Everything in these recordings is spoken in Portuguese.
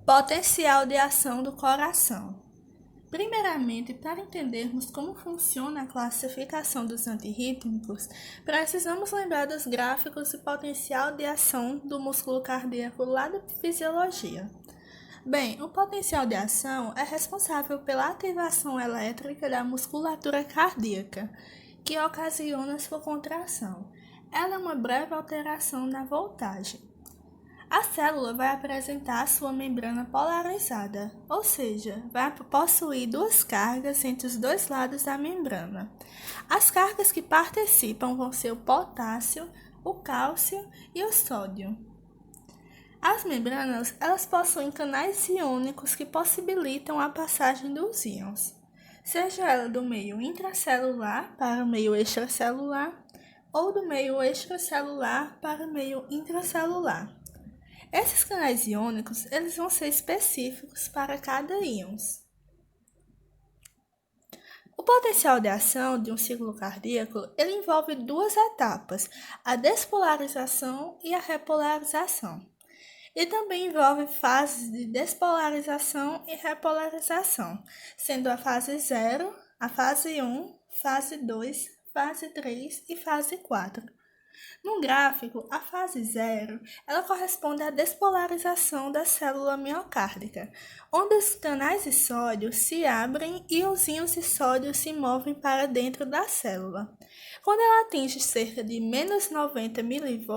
Potencial de ação do coração. Primeiramente, para entendermos como funciona a classificação dos antirrítmicos, precisamos lembrar dos gráficos de potencial de ação do músculo cardíaco lá da fisiologia. Bem, o potencial de ação é responsável pela ativação elétrica da musculatura cardíaca, que ocasiona sua contração. Ela é uma breve alteração na voltagem. A célula vai apresentar sua membrana polarizada, ou seja, vai possuir duas cargas entre os dois lados da membrana. As cargas que participam vão ser o potássio, o cálcio e o sódio. As membranas, elas possuem canais iônicos que possibilitam a passagem dos íons, seja ela do meio intracelular para o meio extracelular ou do meio extracelular para o meio intracelular. Esses canais iônicos, eles vão ser específicos para cada íon. O potencial de ação de um ciclo cardíaco, ele envolve duas etapas, a despolarização e a repolarização. E também envolve fases de despolarização e repolarização, sendo a fase 0, a fase 1, fase 2, fase 3 e fase 4. No gráfico, a fase 0 ela corresponde à despolarização da célula miocárdica, onde os canais de sódio se abrem e os íons de sódio se movem para dentro da célula. Quando ela atinge cerca de menos 90 mV,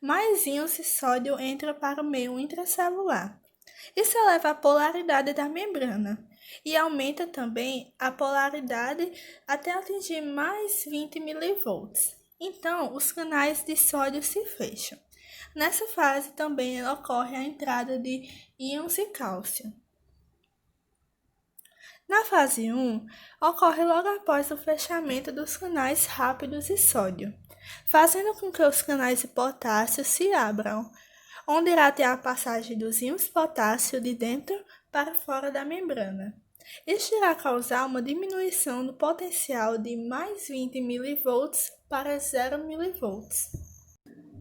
mais íons de sódio entram para o meio intracelular. Isso eleva a polaridade da membrana e aumenta também a polaridade até atingir mais 20 mV. Então, os canais de sódio se fecham. Nessa fase também ocorre a entrada de íons de cálcio. Na fase 1, ocorre logo após o fechamento dos canais rápidos de sódio, fazendo com que os canais de potássio se abram, onde irá ter a passagem dos íons de potássio de dentro para fora da membrana. Isso irá causar uma diminuição do potencial de mais 20 mV para 0 mV.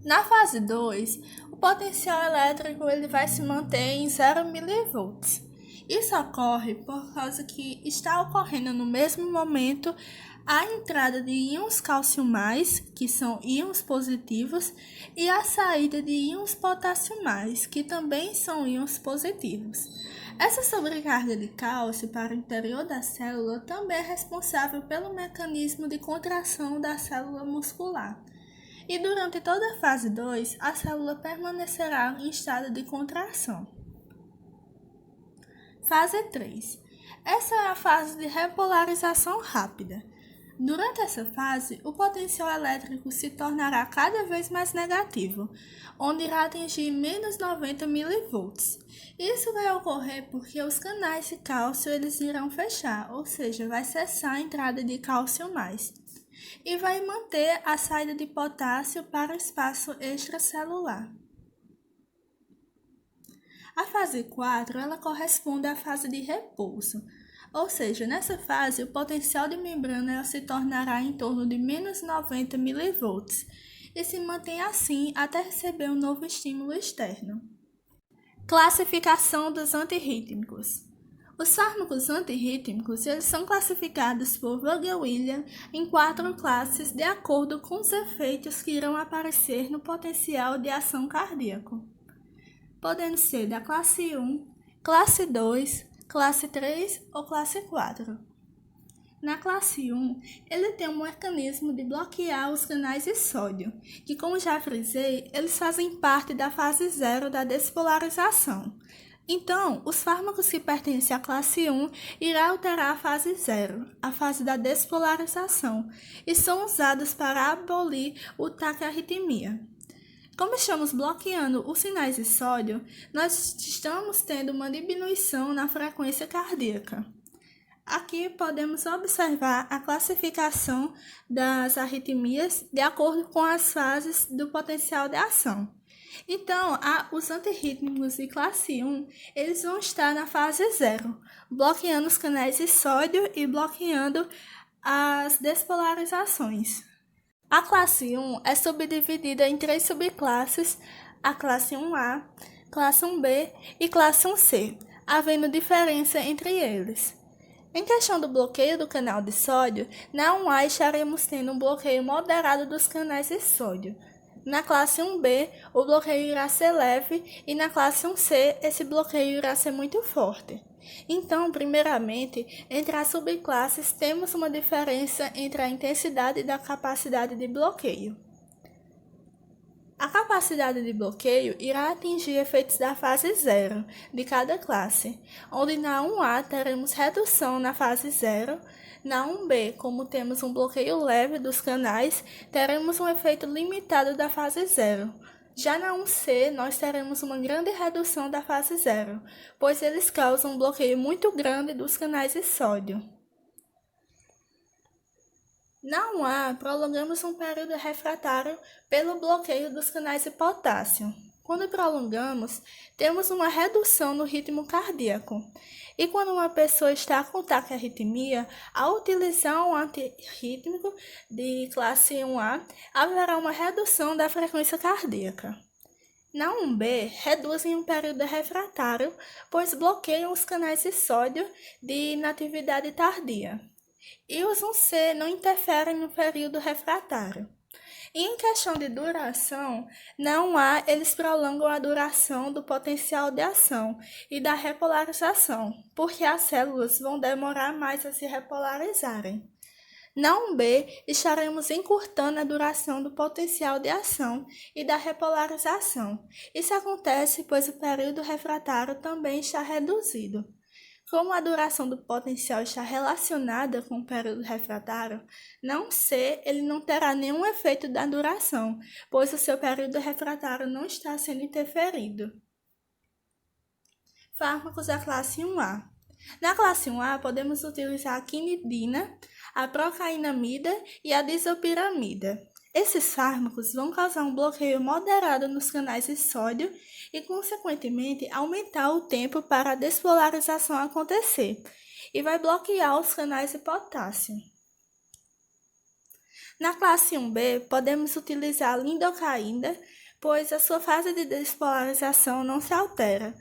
Na fase 2, o potencial elétrico ele vai se manter em 0 mV. Isso ocorre por causa que está ocorrendo no mesmo momento a entrada de íons cálcio+, que são íons positivos, e a saída de íons potássio+, que também são íons positivos. Essa sobrecarga de cálcio para o interior da célula também é responsável pelo mecanismo de contração da célula muscular. E durante toda a fase 2, a célula permanecerá em estado de contração. Fase 3. Essa é a fase de repolarização rápida. Durante essa fase, o potencial elétrico se tornará cada vez mais negativo, onde irá atingir menos 90 mV. Isso vai ocorrer porque os canais de cálcio eles irão fechar, ou seja, vai cessar a entrada de cálcio+, e vai manter a saída de potássio para o espaço extracelular. A fase 4 ela corresponde à fase de repouso. Ou seja, nessa fase, o potencial de membrana se tornará em torno de menos 90 mV e se mantém assim até receber um novo estímulo externo. Classificação dos antirrítmicos. Os fármacos antirrítmicos eles são classificados por Vogel-William em 4 classes de acordo com os efeitos que irão aparecer no potencial de ação cardíaco, podendo ser da classe 1, classe 2, classe 3 ou classe 4. Na classe 1, ele tem um mecanismo de bloquear os canais de sódio, que, como já frisei, eles fazem parte da fase 0 da despolarização. Então, os fármacos que pertencem à classe 1 irão alterar a fase 0, a fase da despolarização, e são usados para abolir o taquiarritmia. Como estamos bloqueando os sinais de sódio, nós estamos tendo uma diminuição na frequência cardíaca. Aqui podemos observar a classificação das arritmias de acordo com as fases do potencial de ação. Então, os antirrítmicos de classe 1, eles vão estar na fase 0, bloqueando os canais de sódio e bloqueando as despolarizações. A classe 1 é subdividida em 3 subclasses, a classe 1A, classe 1B e classe 1C, havendo diferença entre eles. Em questão do bloqueio do canal de sódio, na 1A estaremos tendo um bloqueio moderado dos canais de sódio. Na classe 1B, o bloqueio irá ser leve e na classe 1C, esse bloqueio irá ser muito forte. Então, primeiramente, entre as subclasses, temos uma diferença entre a intensidade e da capacidade de bloqueio. A capacidade de bloqueio irá atingir efeitos da fase 0 de cada classe, onde na 1A teremos redução na fase 0, na 1B, como temos um bloqueio leve dos canais, teremos um efeito limitado da fase 0. Já na 1C, nós teremos uma grande redução da fase 0, pois eles causam um bloqueio muito grande dos canais de sódio. Na 1A, prolongamos um período refratário pelo bloqueio dos canais de potássio. Quando prolongamos, temos uma redução no ritmo cardíaco. E quando uma pessoa está com taquiarritmia, ao utilizar um antirrítmico de classe 1A, haverá uma redução da frequência cardíaca. Na 1B, reduzem um período refratário, pois bloqueiam os canais de sódio de inatividade tardia. E os 1C não interferem no período refratário. E em questão de duração, na 1A eles prolongam a duração do potencial de ação e da repolarização, porque as células vão demorar mais a se repolarizarem. Na 1B, estaremos encurtando a duração do potencial de ação e da repolarização. Isso acontece pois o período refratário também está reduzido. Como a duração do potencial está relacionada com o período refratário, na 1C ele não terá nenhum efeito da duração, pois o seu período refratário não está sendo interferido. Fármacos da classe 1A. Na classe 1A, podemos utilizar a quinidina, a procainamida e a disopiramida. Esses fármacos vão causar um bloqueio moderado nos canais de sódio e, consequentemente, aumentar o tempo para a despolarização acontecer e vai bloquear os canais de potássio. Na classe 1B, podemos utilizar a lidocaína, pois a sua fase de despolarização não se altera,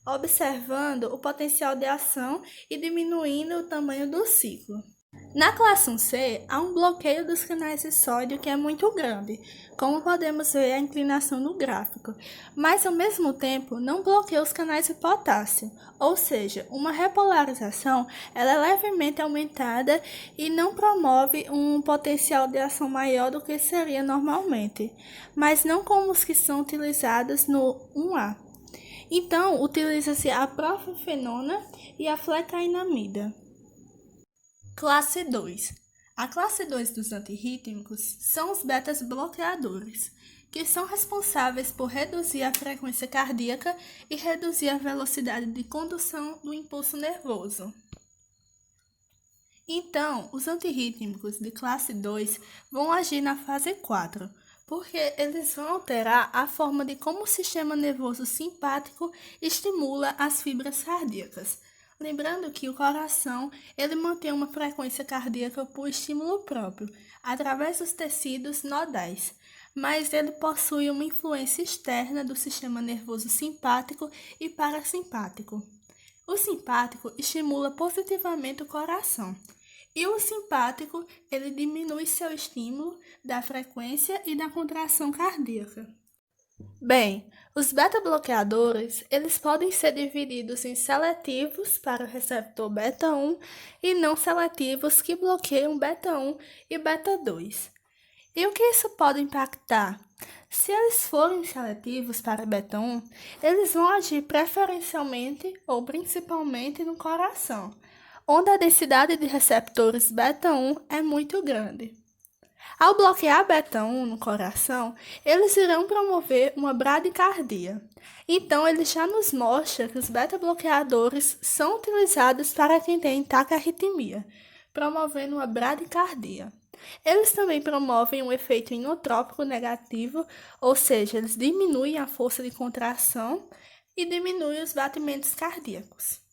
observando o potencial de ação e diminuindo o tamanho do ciclo. Na classe 1C, há um bloqueio dos canais de sódio que é muito grande, como podemos ver a inclinação no gráfico, mas ao mesmo tempo não bloqueia os canais de potássio, ou seja, uma repolarização ela é levemente aumentada e não promove um potencial de ação maior do que seria normalmente, mas não como os que são utilizados no 1A. Então, utiliza-se a profenona e a flecainamida. Classe 2. A classe 2 dos antirrítmicos são os betas-bloqueadores, que são responsáveis por reduzir a frequência cardíaca e reduzir a velocidade de condução do impulso nervoso. Então, os antirrítmicos de classe 2 vão agir na fase 4, porque eles vão alterar a forma de como o sistema nervoso simpático estimula as fibras cardíacas. Lembrando que o coração ele mantém uma frequência cardíaca por estímulo próprio, através dos tecidos nodais, mas ele possui uma influência externa do sistema nervoso simpático e parasimpático. O simpático estimula positivamente o coração, e o simpático ele diminui seu estímulo da frequência e da contração cardíaca. Bem, os beta-bloqueadores, eles podem ser divididos em seletivos para o receptor beta-1 e não seletivos que bloqueiam beta-1 e beta-2. E o que isso pode impactar? Se eles forem seletivos para beta-1, eles vão agir preferencialmente ou principalmente no coração, onde a densidade de receptores beta-1 é muito grande. Ao bloquear beta-1 no coração, eles irão promover uma bradicardia. Então, ele já nos mostra que os beta-bloqueadores são utilizados para quem tem taquiarritmia, promovendo uma bradicardia. Eles também promovem um efeito inotrópico negativo, ou seja, eles diminuem a força de contração e diminuem os batimentos cardíacos.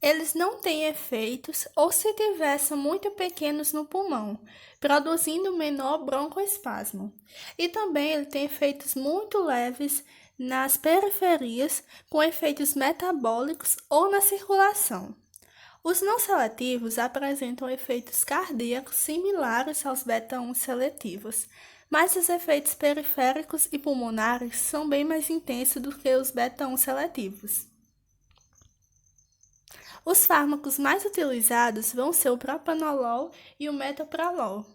Eles não têm efeitos ou se tiver são muito pequenos no pulmão, produzindo menor broncoespasmo. E também ele tem efeitos muito leves nas periferias, com efeitos metabólicos ou na circulação. Os não seletivos apresentam efeitos cardíacos similares aos beta-1 seletivos, mas os efeitos periféricos e pulmonares são bem mais intensos do que os beta-1 seletivos. Os fármacos mais utilizados vão ser o propranolol e o metoprolol.